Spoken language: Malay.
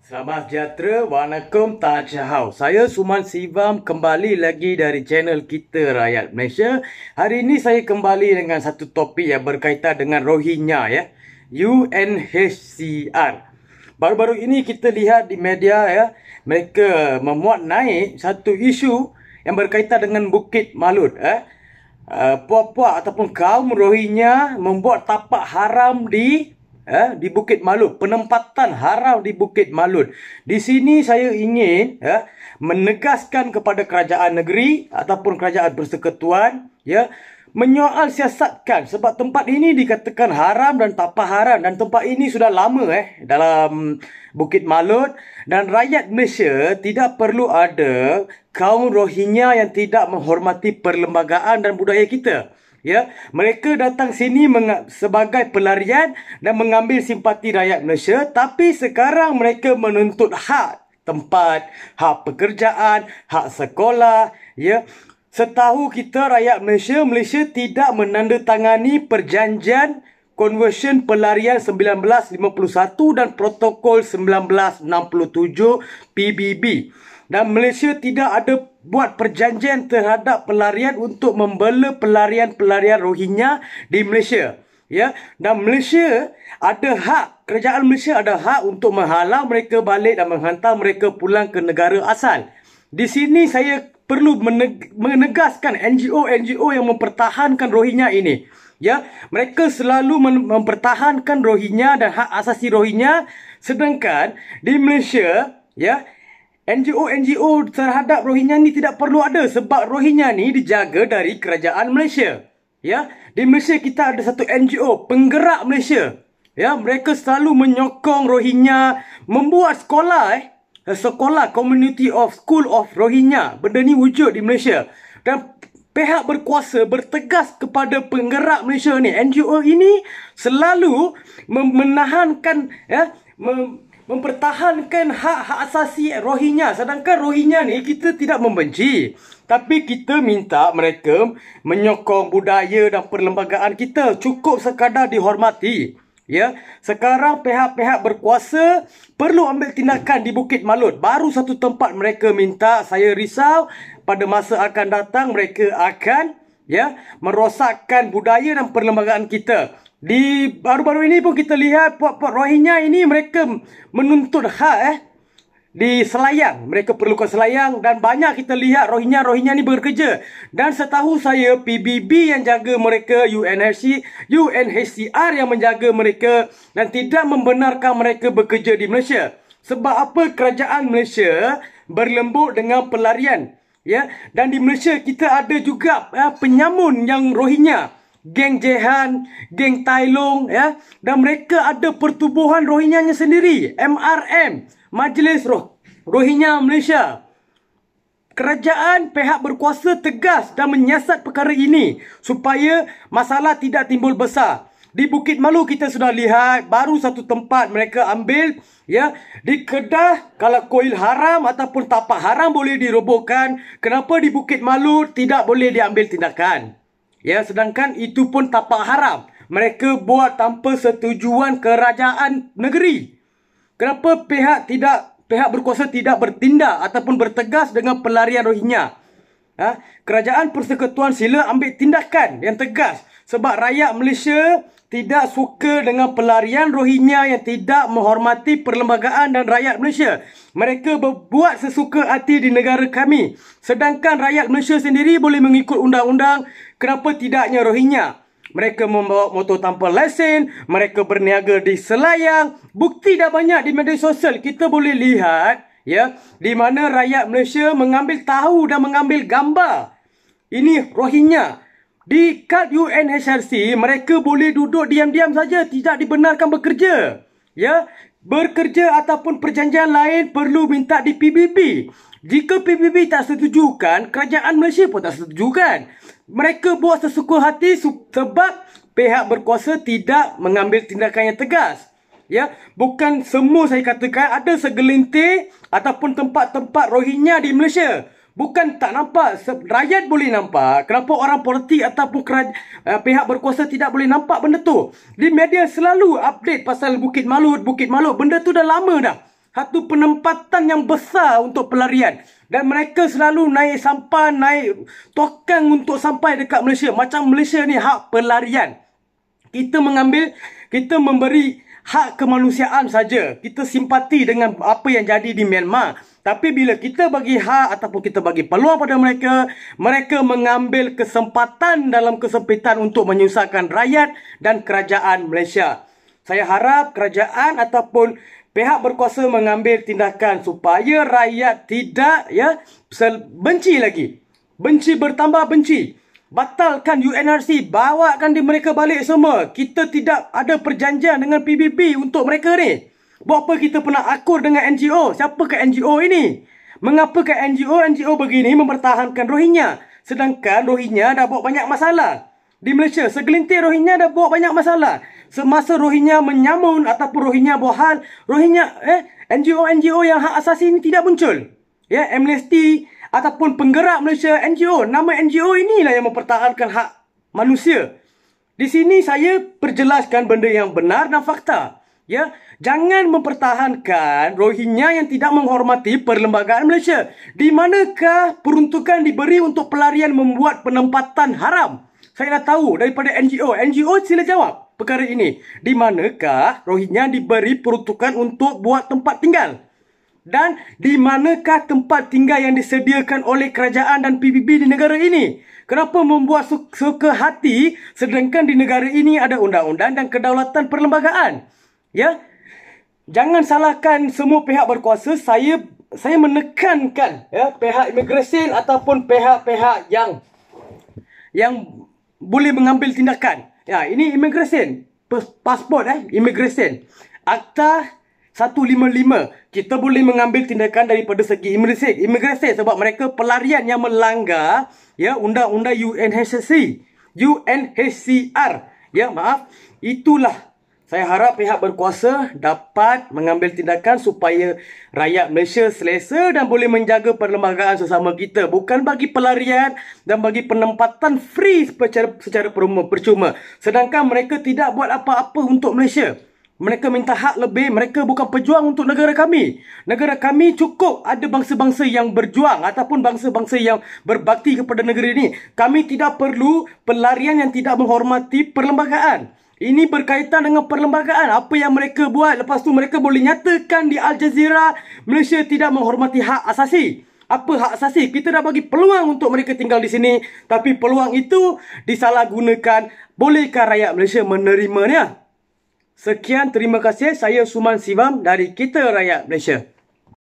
Selamat sejahtera, Waalaikum Tajahau. Saya Suman Sivam kembali lagi dari channel kita Rakyat Malaysia. Hari ini saya kembali dengan satu topik yang berkaitan dengan Rohingya ya. UNHCR. Baru-baru ini kita lihat di media ya, mereka memuat naik satu isu yang berkaitan dengan Bukit Malut puak-puak ataupun kaum Rohingya membuat tapak haram di Bukit Malut, penempatan haram di Bukit Malut. Di sini saya ingin menegaskan kepada kerajaan negeri ataupun kerajaan persekutuan menyoal siasatkan, sebab tempat ini dikatakan haram dan tapak haram, dan tempat ini sudah lama dalam Bukit Malut, dan rakyat Malaysia tidak perlu ada kaum Rohingya yang tidak menghormati perlembagaan dan budaya kita. Ya, mereka datang sini sebagai pelarian dan mengambil simpati rakyat Malaysia, tapi sekarang mereka menuntut hak tempat, hak pekerjaan, hak sekolah, ya. Setahu kita rakyat Malaysia tidak menandatangani perjanjian Convention Pelarian 1951 dan Protokol 1967 PBB. Dan Malaysia tidak ada buat perjanjian terhadap pelarian untuk membela pelarian-pelarian Rohingya di Malaysia. Ya, dan Malaysia ada hak, kerajaan Malaysia ada hak untuk menghalau mereka balik dan menghantar mereka pulang ke negara asal. Di sini saya perlu menegaskan NGO yang mempertahankan Rohingya ini. Ya, mereka selalu mempertahankan Rohingya dan hak asasi Rohingya, sedangkan di Malaysia NGO terhadap Rohingya ni tidak perlu ada, sebab Rohingya ni dijaga dari kerajaan Malaysia. Ya, di Malaysia kita ada satu NGO penggerak Malaysia. Ya, mereka selalu menyokong Rohingya, membuat sekolah Community of School of Rohingya. Benda ni wujud di Malaysia. Dan pihak berkuasa bertegas kepada penggerak Malaysia ni, NGO ini selalu menahankan mempertahankan hak-hak asasi Rohingya. Sedangkan Rohingya ni kita tidak membenci, tapi kita minta mereka menyokong budaya dan perlembagaan kita. Cukup sekadar dihormati. Ya, sekarang pihak-pihak berkuasa perlu ambil tindakan di Bukit Malut. Baru satu tempat mereka minta, saya risau pada masa akan datang mereka akan merosakkan budaya dan perlembagaan kita. Di baru-baru ini pun kita lihat puak-puak Rohingya ini mereka menuntut hak di Selayang. Mereka perlukan Selayang, dan banyak kita lihat Rohingya ni bekerja. Dan setahu saya PBB yang jaga mereka, UNHCR yang menjaga mereka, dan tidak membenarkan mereka bekerja di Malaysia. Sebab apa? Kerajaan Malaysia berlembut dengan pelarian. Ya, dan di Malaysia kita ada juga penyamun yang Rohingya. Geng Jehan, geng Tailong, dan mereka ada pertubuhan Rohingyanya sendiri, MRM, Majlis Rohingya Malaysia. Kerajaan pihak berkuasa tegas dan menyiasat perkara ini supaya masalah tidak timbul besar. Di Bukit Malut kita sudah lihat baru satu tempat mereka ambil, di Kedah kalau kuil haram ataupun tapak haram boleh dirobohkan. Kenapa di Bukit Malut tidak boleh diambil tindakan? Ya, sedangkan itu pun tapak haram. Mereka buat tanpa setujuan kerajaan negeri. Kenapa pihak berkuasa tidak bertindak ataupun bertegas dengan pelarian Rohingya? Kerajaan persekutuan sila ambil tindakan yang tegas, sebab rakyat Malaysia tidak suka dengan pelarian Rohingya yang tidak menghormati perlembagaan dan rakyat Malaysia. Mereka berbuat sesuka hati di negara kami, sedangkan rakyat Malaysia sendiri boleh mengikut undang-undang. Kenapa tidaknya Rohingya? Mereka membawa motor tanpa lesen, mereka berniaga di Selayang. Bukti dah banyak di media sosial. Kita boleh lihat di mana rakyat Malaysia mengambil tahu dan mengambil gambar ini Rohingya. Di kad UNHCR mereka boleh duduk diam-diam saja, tidak dibenarkan bekerja. Bekerja ataupun perjanjian lain perlu minta di PBB. Jika PBB tak setujukan, kerajaan Malaysia pun tak setujukan. Mereka buat sesuka hati sebab pihak berkuasa tidak mengambil tindakan yang tegas. Bukan semua, saya katakan ada segelintir ataupun tempat-tempat Rohingya di Malaysia. Bukan tak nampak, rakyat boleh nampak. Kenapa orang politik ataupun pihak berkuasa tidak boleh nampak benda tu? Di media selalu update pasal Bukit Malut. Benda tu dah lama dah. satu penempatan yang besar untuk pelarian. Dan mereka selalu naik sampan, naik tokang untuk sampai dekat Malaysia. Macam Malaysia ni hak pelarian. Kita memberi hak kemanusiaan saja. Kita simpati dengan apa yang jadi di Myanmar. Tapi bila kita bagi hak ataupun kita bagi peluang pada mereka, mereka mengambil kesempatan dalam kesempitan untuk menyusahkan rakyat dan kerajaan Malaysia. Saya harap kerajaan ataupun pihak berkuasa mengambil tindakan supaya rakyat tidak benci lagi. Benci bertambah benci. Batalkan UNRC, bawakan mereka balik semua. Kita tidak ada perjanjian dengan PBB untuk mereka ni. Buat apa kita pernah akur dengan NGO? Siapakah NGO ini? Mengapakah NGO begini mempertahankan Rohingya? Sedangkan Rohingya dah buat banyak masalah. Di Malaysia, segelintir Rohingya dah buat banyak masalah. Semasa Rohingya menyamun ataupun Rohingya buat hal, NGO yang hak asasi ini tidak muncul. Ya, Amnesty ataupun penggerak Malaysia NGO, nama NGO inilah yang mempertahankan hak manusia. Di sini saya perjelaskan benda yang benar dan fakta. Ya, jangan mempertahankan Rohingya yang tidak menghormati perlembagaan Malaysia. Di manakah peruntukan diberi untuk pelarian membuat penempatan haram? Saya dah tahu daripada NGO. NGO sila jawab perkara ini. Di manakah Rohingya diberi peruntukan untuk buat tempat tinggal? Dan di manakah tempat tinggal yang disediakan oleh kerajaan dan PBB di negara ini? Kenapa membuat suka hati sedangkan di negara ini ada undang-undang dan kedaulatan perlembagaan? Ya, jangan salahkan semua pihak berkuasa. Saya menekankan pihak imigresen ataupun pihak-pihak yang boleh mengambil tindakan. Ya, ini imigresen, pasport imigresen. Akta 155. Kita boleh mengambil tindakan daripada segi imigresen sebab mereka pelarian yang melanggar undang-undang UNHCR. Ya, maaf. Itulah saya harap pihak berkuasa dapat mengambil tindakan supaya rakyat Malaysia selesa dan boleh menjaga perlembagaan sesama kita. Bukan bagi pelarian dan bagi penempatan free secara percuma. Sedangkan mereka tidak buat apa-apa untuk Malaysia. Mereka minta hak lebih. Mereka bukan pejuang untuk negara kami. Negara kami cukup ada bangsa-bangsa yang berjuang ataupun bangsa-bangsa yang berbakti kepada negara ini. Kami tidak perlu pelarian yang tidak menghormati perlembagaan. Ini berkaitan dengan perlembagaan. Apa yang mereka buat, lepas tu mereka boleh nyatakan di Al Jazeera Malaysia tidak menghormati hak asasi. Apa hak asasi? Kita dah bagi peluang untuk mereka tinggal di sini, tapi peluang itu disalahgunakan. Bolehkah rakyat Malaysia menerimanya? Sekian, terima kasih. Saya Suman Sivam dari Kita Rakyat Malaysia.